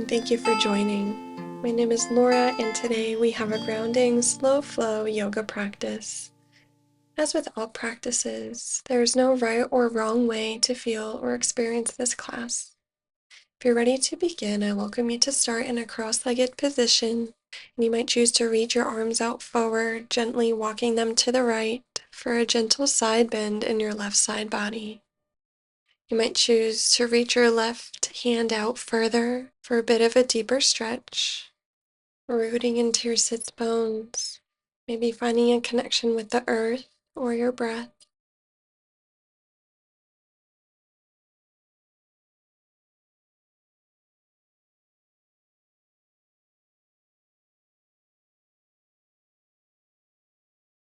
thank you for joining. My name is Laura, and today we have a grounding, slow flow yoga practice. As with all practices, there is no right or wrong way to feel or experience this class. If you're ready to begin, I welcome you to start in a cross-legged position, and you might choose to reach your arms out forward, gently walking them to the right for a gentle side bend in your left side body. You might choose to reach your left hand out further for a bit of a deeper stretch, rooting into your sits bones, maybe finding a connection with the earth or your breath.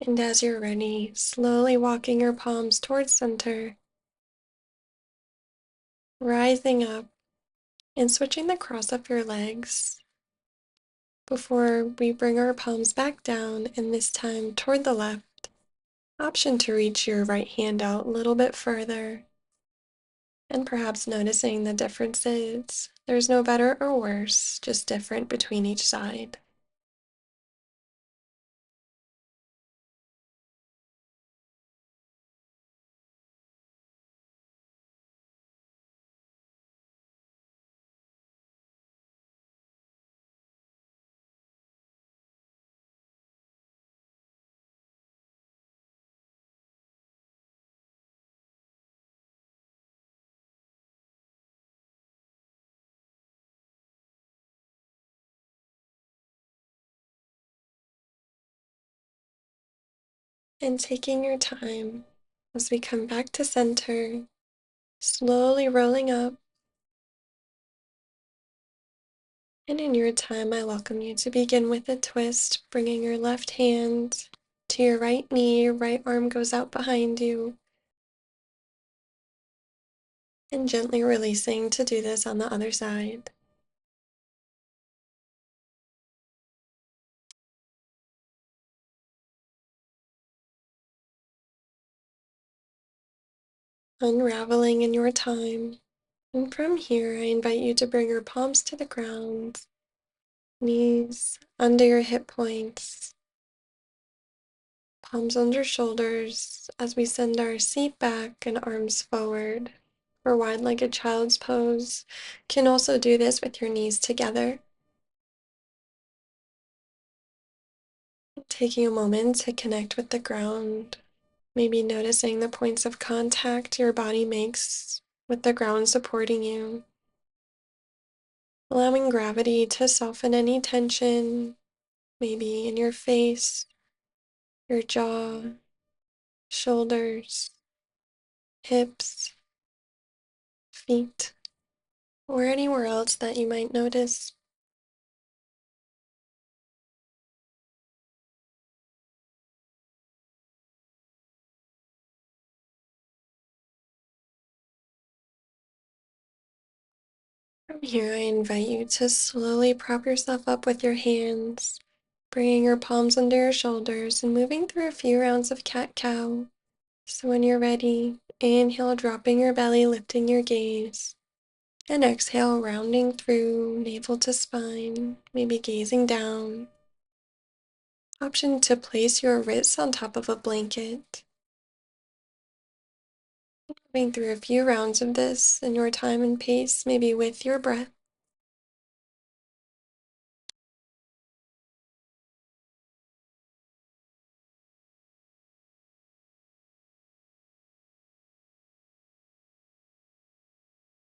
And as you're ready, slowly walking your palms towards center, rising up and switching the cross of your legs before we bring our palms back down, and this time toward the left. Option to reach your right hand out a little bit further, and perhaps noticing the differences. There's no better or worse, just different between each side. And taking your time as we come back to center, slowly rolling up. And in your time, I welcome you to begin with a twist, bringing your left hand to your right knee, your right arm goes out behind you, and gently releasing to do this on the other side. Unraveling in your time. And from here, I invite you to bring your palms to the ground, knees under your hip points, palms under shoulders as we send our seat back and arms forward for wide-legged child's pose. Can also do this with your knees together. Taking a moment to connect with the ground, maybe noticing the points of contact your body makes with the ground supporting you. Allowing gravity to soften any tension, maybe in your face, your jaw, shoulders, hips, feet, or anywhere else that you might notice. From here, I invite you to slowly prop yourself up with your hands, bringing your palms under your shoulders and moving through a few rounds of cat-cow. So when you're ready, inhale, dropping your belly, lifting your gaze. And exhale, rounding through, navel to spine, maybe gazing down. Option to place your wrists on top of a blanket. Moving through a few rounds of this in your time and pace, maybe with your breath.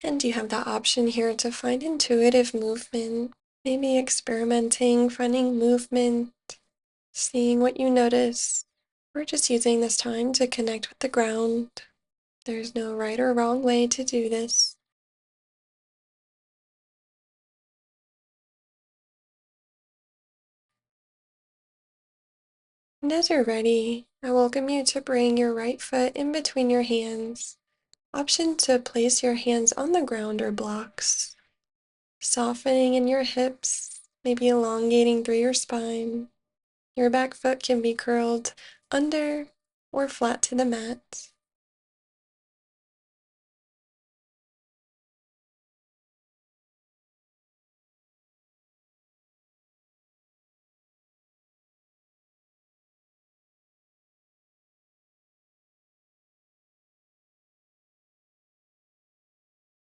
And you have the option here to find intuitive movement, maybe experimenting, finding movement, seeing what you notice, or just using this time to connect with the ground. There's no right or wrong way to do this. And as you're ready, I welcome you to bring your right foot in between your hands. Option to place your hands on the ground or blocks, softening in your hips, maybe elongating through your spine. Your back foot can be curled under or flat to the mat.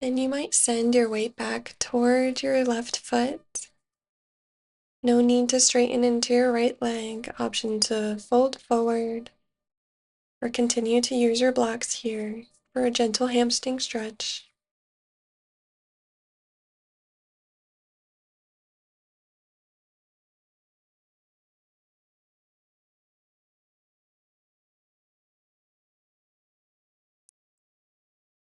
Then you might send your weight back toward your left foot. No need to straighten into your right leg. Option to fold forward or continue to use your blocks here for a gentle hamstring stretch.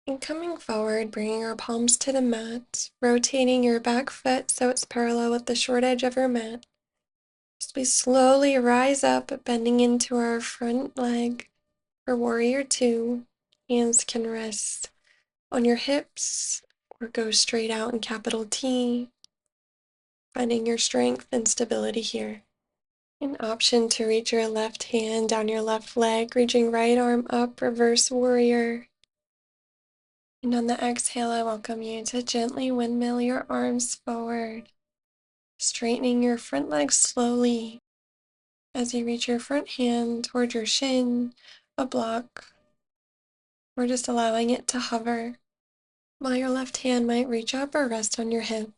And coming forward, bringing our palms to the mat, rotating your back foot so it's parallel with the short edge of your mat. As we slowly rise up, bending into our front leg for warrior two. Hands can rest on your hips or go straight out in capital T, finding your strength and stability here. An option to reach your left hand down your left leg, reaching right arm up, reverse warrior. And on the exhale, I welcome you to gently windmill your arms forward, straightening your front leg slowly as you reach your front hand toward your shin, a block, or just allowing it to hover, while your left hand might reach up or rest on your hip.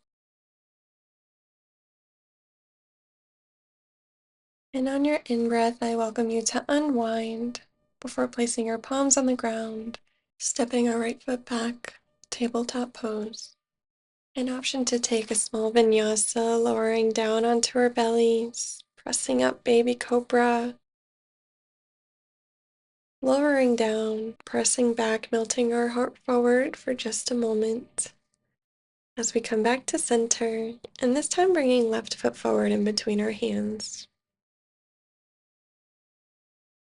And on your in-breath, I welcome you to unwind before placing your palms on the ground, stepping our right foot back, tabletop pose. An option to take a small vinyasa, lowering down onto our bellies, pressing up baby cobra, lowering down, pressing back, melting our heart forward for just a moment. As we come back to center, and this time bringing left foot forward in between our hands.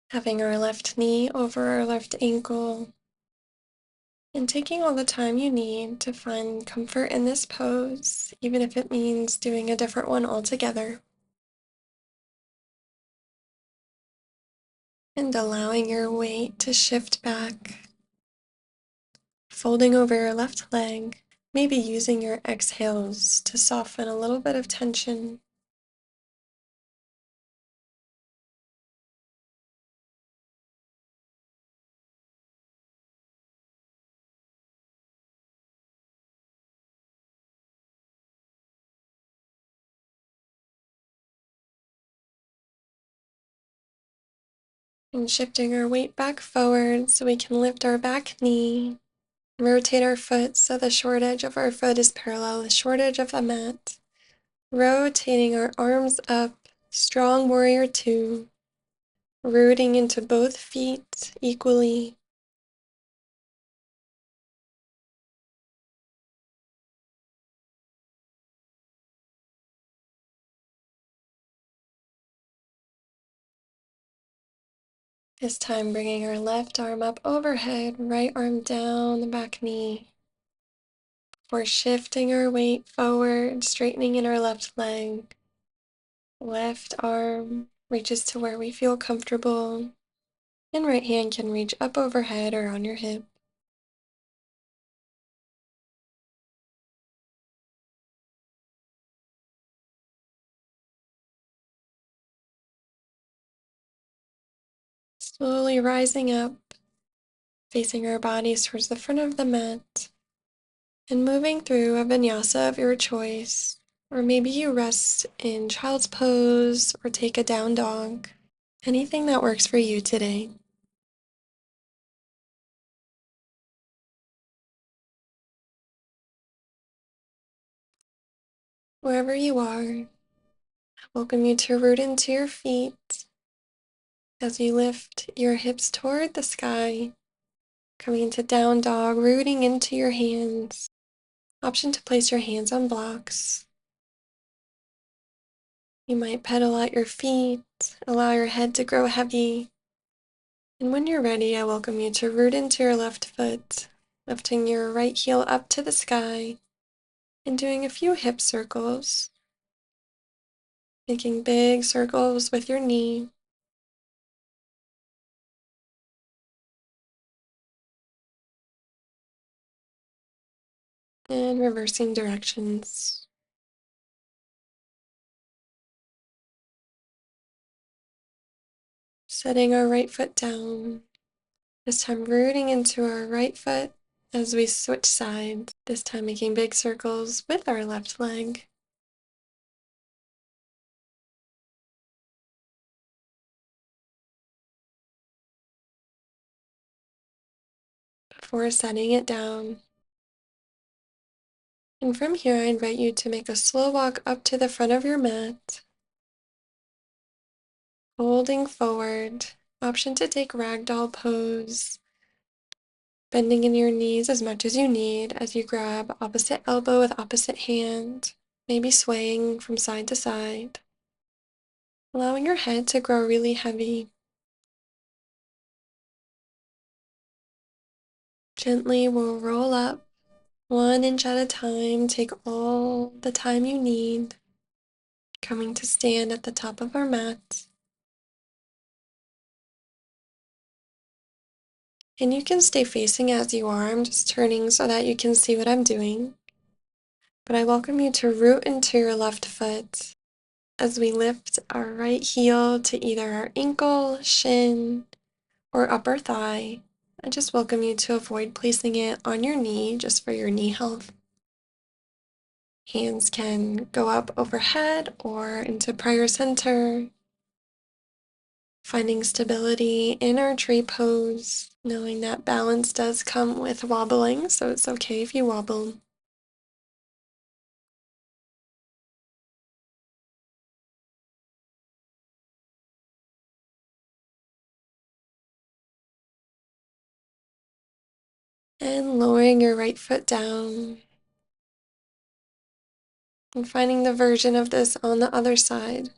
Having our left knee over our left ankle, and taking all the time you need to find comfort in this pose, even if it means doing a different one altogether. And allowing your weight to shift back, folding over your left leg, maybe using your exhales to soften a little bit of tension. And shifting our weight back forward so we can lift our back knee, rotate our foot so the short edge of our foot is parallel with the short edge of the mat. Rotating our arms up, strong warrior two, rooting into both feet equally. This time bringing our left arm up overhead, right arm down the back knee. We're shifting our weight forward, straightening in our left leg. Left arm reaches to where we feel comfortable, and right hand can reach up overhead or on your hip. Slowly rising up, facing our bodies towards the front of the mat, and moving through a vinyasa of your choice. Or maybe you rest in child's pose or take a down dog. Anything that works for you today. Wherever you are, I welcome you to root into your feet as you lift your hips toward the sky, coming into down dog, rooting into your hands. Option to place your hands on blocks. You might pedal out your feet, allow your head to grow heavy. And when you're ready, I welcome you to root into your left foot, lifting your right heel up to the sky and doing a few hip circles, making big circles with your knee. And reversing directions. Setting our right foot down, this time rooting into our right foot, as we switch sides, this time making big circles with our left leg. Before setting it down. And from here, I invite you to make a slow walk up to the front of your mat, folding forward. Option to take ragdoll pose, bending in your knees as much as you need as you grab opposite elbow with opposite hand, maybe swaying from side to side, allowing your head to grow really heavy. Gently, we'll roll up 1 inch at a time. Take all the time you need, coming to stand at the top of our mat. And you can stay facing as you are. I'm just turning so that you can see what I'm doing. But I welcome you to root into your left foot as we lift our right heel to either our ankle, shin, or upper thigh. I just welcome you to avoid placing it on your knee just for your knee health. Hands can go up overhead or into prayer center. Finding stability in our tree pose, knowing that balance does come with wobbling, so it's okay if you wobble. And lowering your right foot down. And finding the version of this on the other side.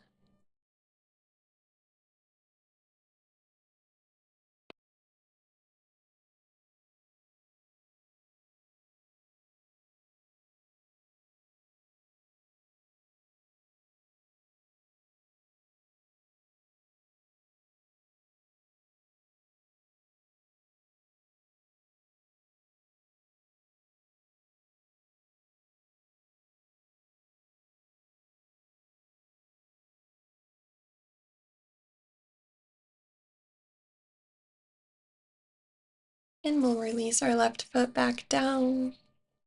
And we'll release our left foot back down,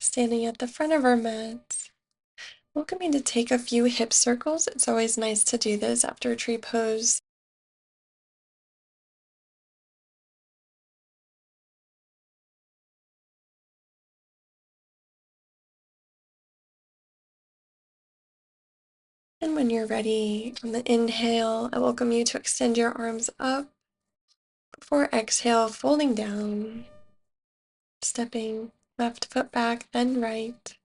standing at the front of our mat. Welcome you to take a few hip circles. It's always nice to do this after a tree pose. And when you're ready, on the inhale, I welcome you to extend your arms up. Before exhale, folding down, stepping left foot back, then right.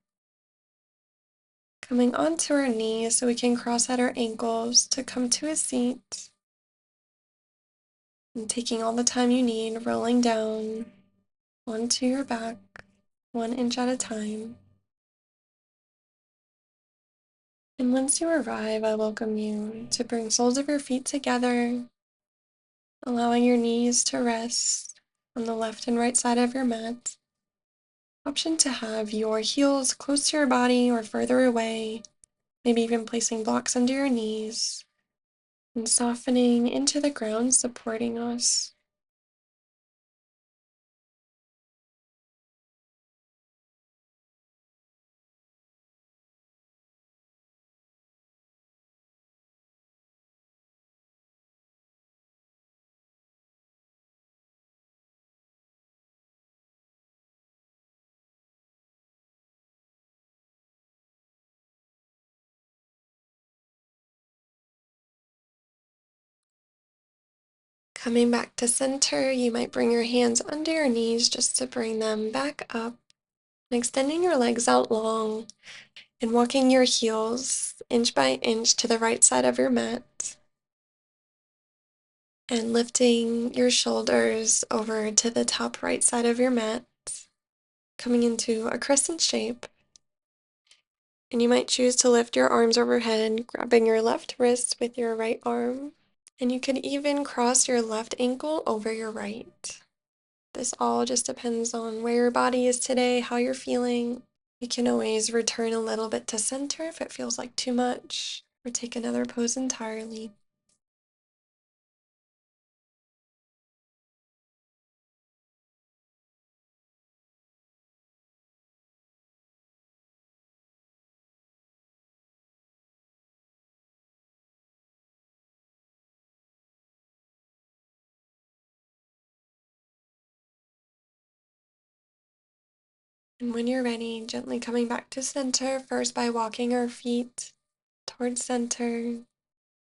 Coming onto our knees so we can cross at our ankles to come to a seat. And taking all the time you need, rolling down onto your back, 1 inch at a time. And once you arrive, I welcome you to bring soles of your feet together, allowing your knees to rest on the left and right side of your mat. Option to have your heels close to your body or further away, maybe even placing blocks under your knees and softening into the ground, supporting us. Coming back to center, you might bring your hands under your knees just to bring them back up, and extending your legs out long and walking your heels inch by inch to the right side of your mat. And lifting your shoulders over to the top right side of your mat, coming into a crescent shape. And you might choose to lift your arms overhead, grabbing your left wrist with your right arm. And you could even cross your left ankle over your right. This all just depends on where your body is today, how you're feeling. You can always return a little bit to center if it feels like too much, or take another pose entirely. And when you're ready, gently coming back to center, first by walking our feet towards center,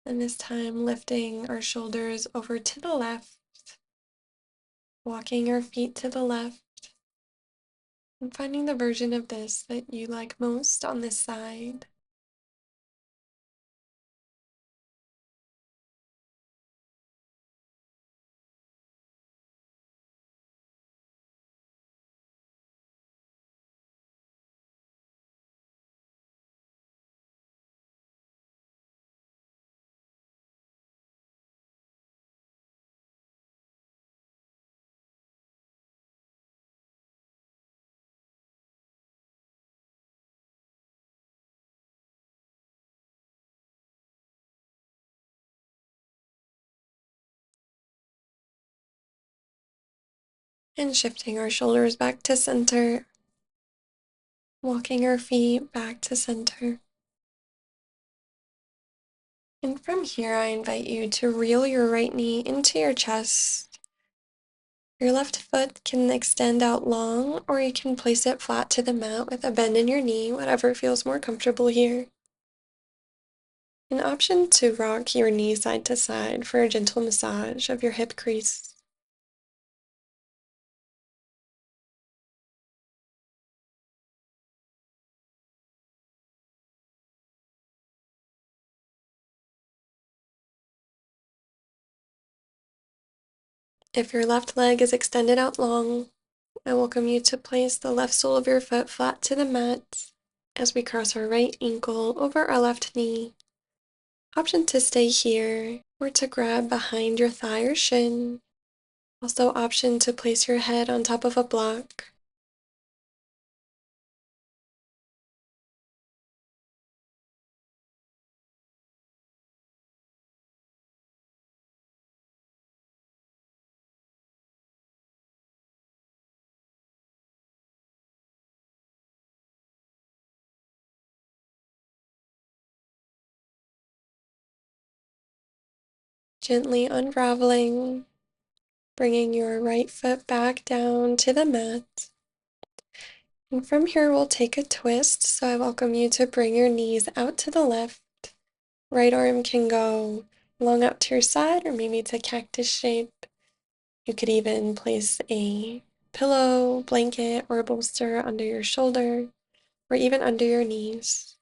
and this time lifting our shoulders over to the left, walking our feet to the left, and finding the version of this that you like most on this side. And shifting our shoulders back to center, walking our feet back to center. And from here, I invite you to reel your right knee into your chest. Your left foot can extend out long, or you can place it flat to the mat with a bend in your knee, whatever feels more comfortable here. An option to rock your knee side to side for a gentle massage of your hip crease. If your left leg is extended out long, I welcome you to place the left sole of your foot flat to the mat as we cross our right ankle over our left knee. Option to stay here or to grab behind your thigh or shin. Also option to place your head on top of a block. Gently unraveling, bringing your right foot back down to the mat. And from here, we'll take a twist. So I welcome you to bring your knees out to the left. Right arm can go long out to your side or maybe to cactus shape. You could even place a pillow, blanket, or a bolster under your shoulder or even under your knees.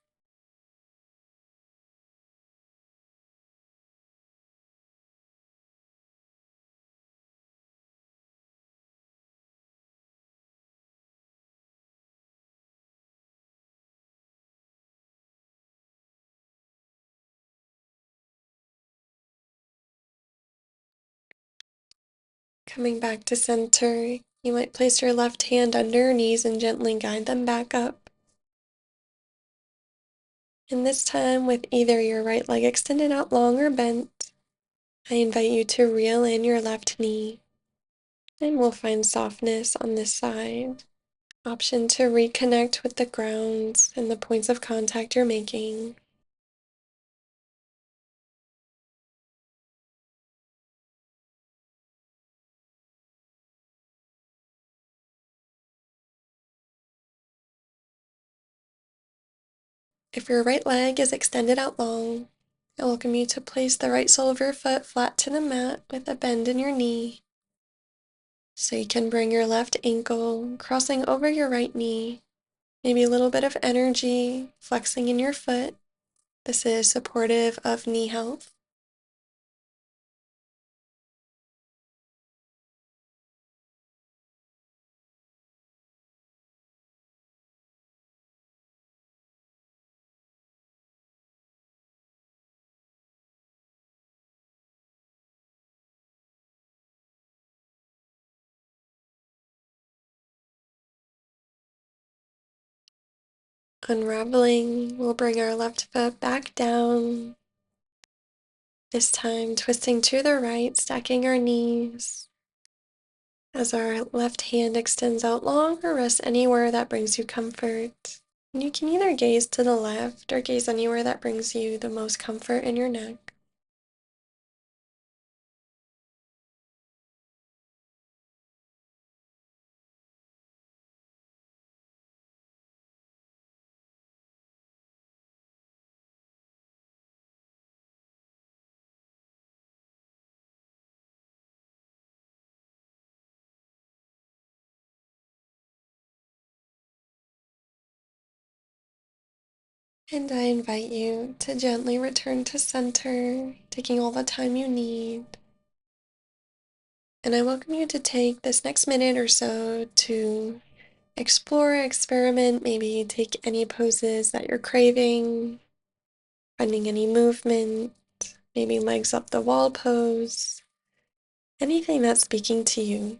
Coming back to center, you might place your left hand under your knees and gently guide them back up. And this time, with either your right leg extended out long or bent, I invite you to reel in your left knee. And we'll find softness on this side. Option to reconnect with the ground and the points of contact you're making. If your right leg is extended out long, I welcome you to place the right sole of your foot flat to the mat with a bend in your knee. So you can bring your left ankle crossing over your right knee. Maybe a little bit of energy flexing in your foot. This is supportive of knee health. Unraveling, we'll bring our left foot back down. This time twisting to the right, stacking our knees. As our left hand extends out long or rest anywhere that brings you comfort. And you can either gaze to the left or gaze anywhere that brings you the most comfort in your neck. And I invite you to gently return to center, taking all the time you need. And I welcome you to take this next minute or so to explore, experiment, maybe take any poses that you're craving, finding any movement, maybe legs up the wall pose, anything that's speaking to you.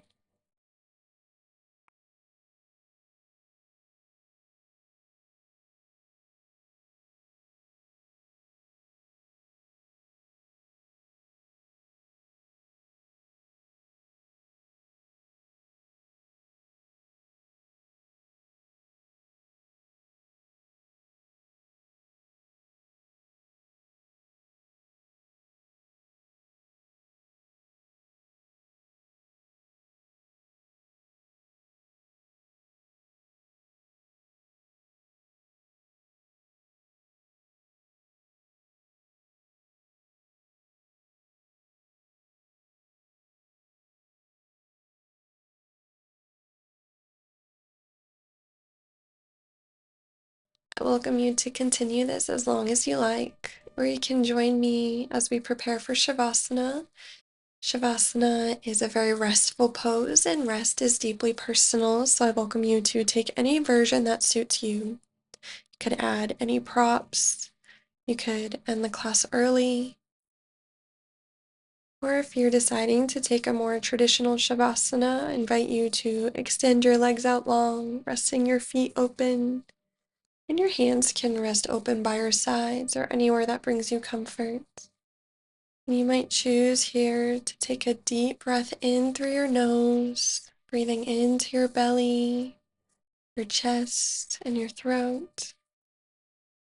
I welcome you to continue this as long as you like, or you can join me as we prepare for Shavasana. Shavasana is a very restful pose, and rest is deeply personal, so I welcome you to take any version that suits you. You could add any props, you could end the class early, or if you're deciding to take a more traditional Shavasana, I invite you to extend your legs out long, resting your feet open, and your hands can rest open by your sides or anywhere that brings you comfort. And you might choose here to take a deep breath in through your nose, breathing into your belly, your chest, and your throat.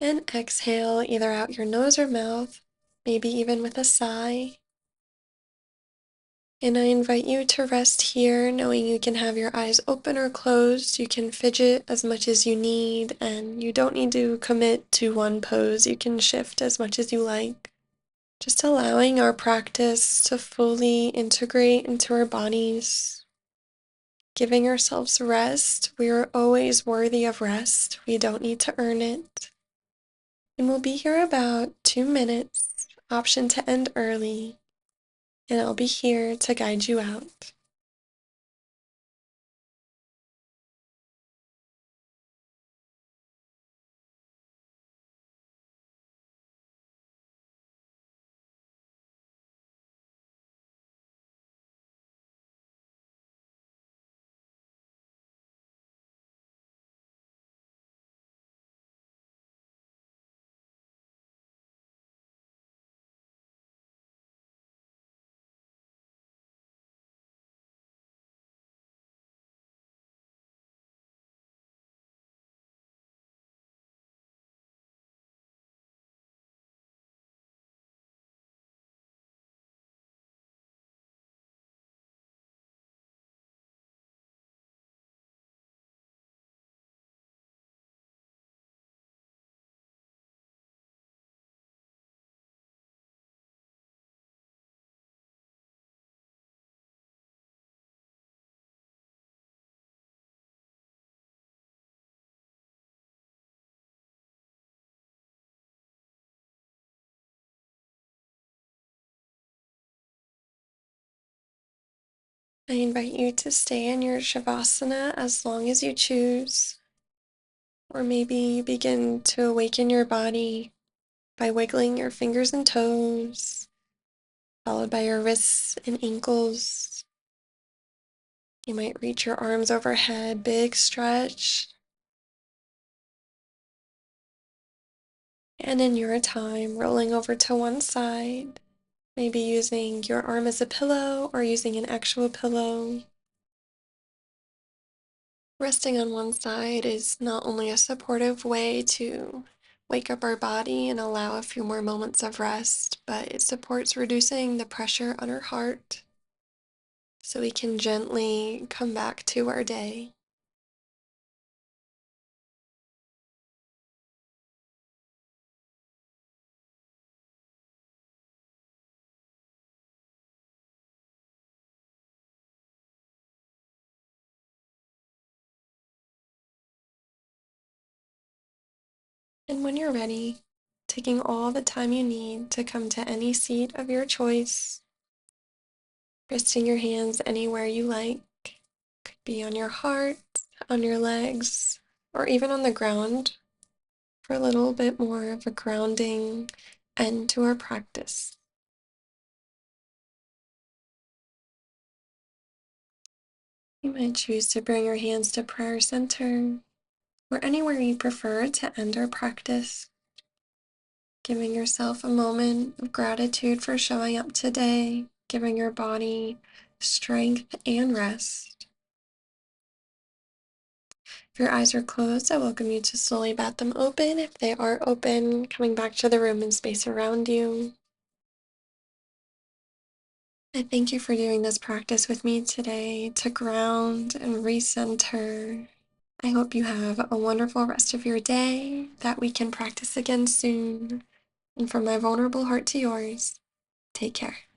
And exhale either out your nose or mouth, maybe even with a sigh. And I invite you to rest here, knowing you can have your eyes open or closed. You can fidget as much as you need, and you don't need to commit to one pose. You can shift as much as you like. Just allowing our practice to fully integrate into our bodies, giving ourselves rest. We are always worthy of rest. We don't need to earn it. And we'll be here about 2 minutes, option to end early, and I'll be here to guide you out. I invite you to stay in your Shavasana as long as you choose, or maybe you begin to awaken your body by wiggling your fingers and toes, followed by your wrists and ankles. You might reach your arms overhead, big stretch. And in your time, rolling over to one side, maybe using your arm as a pillow or using an actual pillow. Resting on one side is not only a supportive way to wake up our body and allow a few more moments of rest, but it supports reducing the pressure on our heart so we can gently come back to our day. And when you're ready, taking all the time you need to come to any seat of your choice, resting your hands anywhere you like. Could be on your heart, on your legs, or even on the ground for a little bit more of a grounding end to our practice. You might choose to bring your hands to prayer center or anywhere you prefer to end our practice, giving yourself a moment of gratitude for showing up today, giving your body strength and rest. If your eyes are closed, I welcome you to slowly bat them open. If they are open, coming back to the room and space around you. I thank you for doing this practice with me today to ground and recenter. I hope you have a wonderful rest of your day, that we can practice again soon. And from my vulnerable heart to yours, take care.